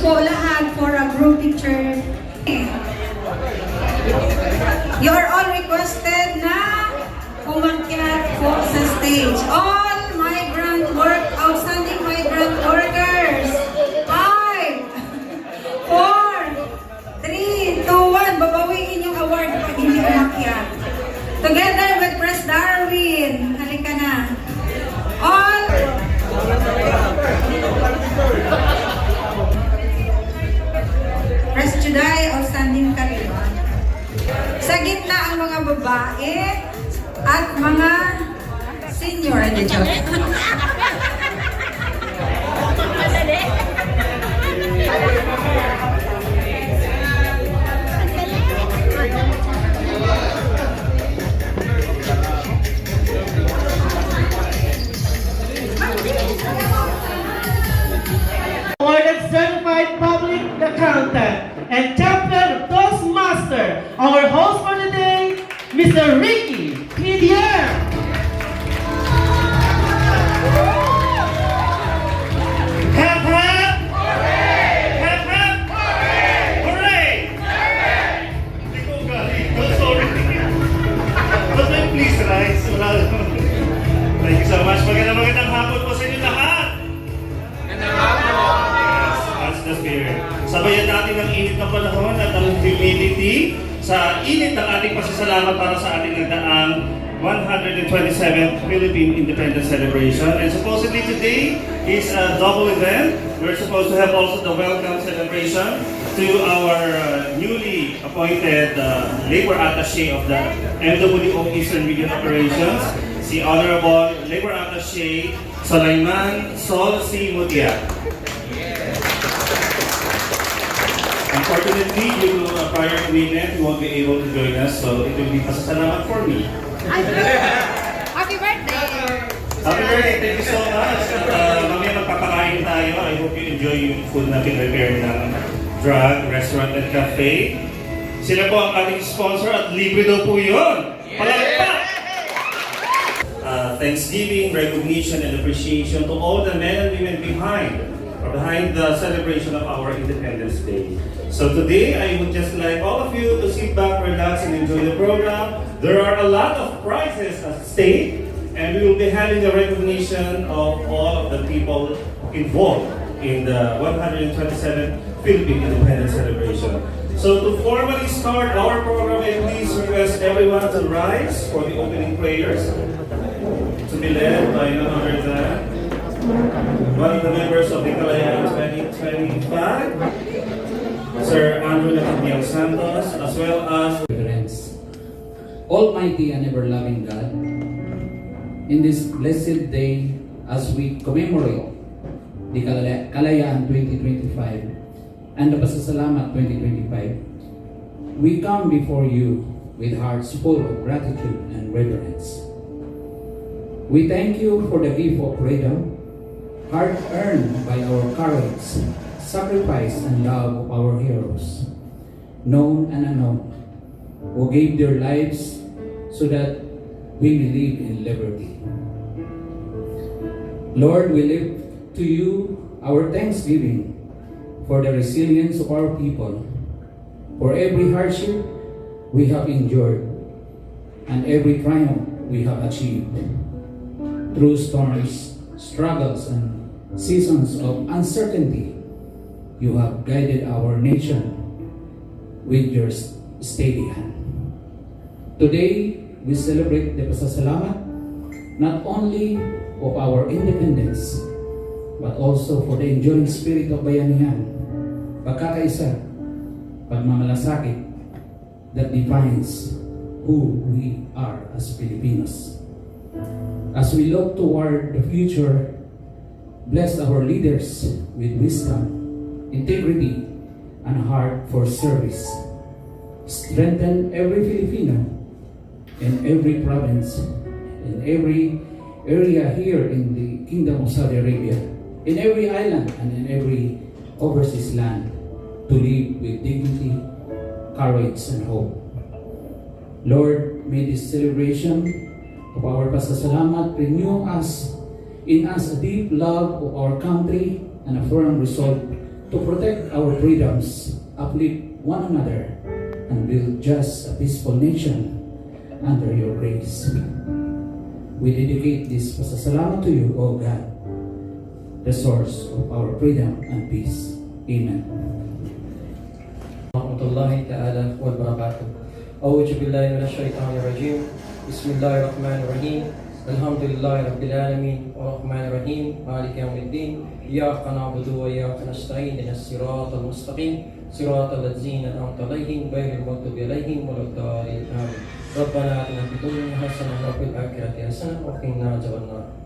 po lahat for a group picture. You are all requested na umakyat po sa stage. All migrant outstanding migrant workers. 5, 4, 3, 2, 1. Babawiin yung award pag hindi umakyat. Together with Press Darwin. Halika na. All Press Juday, outstanding karimba. Sa gitna ang mga babae at mga senior. Hindi, joke. Awarded Certified Public Accountant and Champion Toastmaster, our host for the day, Mr. Ricky Pidier. Hep hep! Hooray! Hep hep! Hooray! Hooray! Hindi ko galing. I'm sorry. But then please rise. Thank you so much. Magandang hapon po sa inyo lahat. That's the spirit. Sabayan natin ang init ng panahon at ang humility sa init ng ating pasasalamat para sa ating nagdaang 127th Philippine Independence Celebration. And supposedly today is a double event. We're supposed to have also the welcome celebration to our newly appointed labor attaché of the MWO Eastern Region Operations, si Honorable Labor Attaché Sulaiman Sol C. Mutia. Unfortunately, due to a prior commitment, he won't be able to join us, so it will be pasasalamat for me. Happy birthday! Happy birthday! Thank you so much! At mamaya magpapakain tayo. I hope you enjoy yung food na pinrepare ng Drug, Restaurant and Cafe. Sila po ang ating sponsor at libre daw po yun! Palagpak! Thanksgiving, recognition, and appreciation to all the men and women behind the celebration of our Independence Day. So today, I would just like all of you to sit back, relax, and enjoy the program. There are a lot of prizes at stake, and we will be having the recognition of all of the people involved in the 127th Philippine Independence Celebration. So to formally start our program, I please request everyone to rise for the opening prayers, to be led by none other than one of the members of the Kalayaan 2025, Sir Andrew Nacatiel Santos, as well as Reverence. Almighty and ever-loving God, in this blessed day as we commemorate the Kalayaan 2025 and the Pasasalamat 2025, we come before you with hearts full of gratitude and reverence. We thank you for the gift of freedom, hard-earned by our courage, sacrifice, and love of our heroes, known and unknown, who gave their lives so that we may live in liberty. Lord, we lift to you our thanksgiving for the resilience of our people, for every hardship we have endured, and every triumph we have achieved. Through storms, struggles, and seasons of uncertainty, you have guided our nation with your steady hand. Today, we celebrate the Pasasalamat not only of our independence, but also for the enduring spirit of bayanihan, pagkakaisa, pagmamalasakit that defines who we are as Filipinos. As we look toward the future, bless our leaders with wisdom, integrity, and heart for service. Strengthen every Filipino in every province, in every area here in the Kingdom of Saudi Arabia, in every island and in every overseas land, to live with dignity, courage, and hope. Lord, may this celebration of our Pasasalamat renew in us a deep love of our country and a firm resolve to protect our freedoms, uplift one another, and build just a peaceful nation under your grace. We dedicate this pasasalamat to you, O God, the source of our freedom and peace. Amen. Warahmatullahi ta'ala wa barakatuh. A'udzu billahi minasy syaithanir rajim. Bismillahirrahmanirrahim. Alhamdulillahi rabbil alamin arrahmanir rahim maliki yaumiddin. Iyyaka na'budu wa iyyaka nasta'in ihdinas siratal mustaqim siratal ladzina an'amta 'alaihim ghairil maghdubi 'alaihim waladdallin. Amin. Rabbana atina fid dunya hasanah wa fil akhirati hasanah wa qina adzabannar.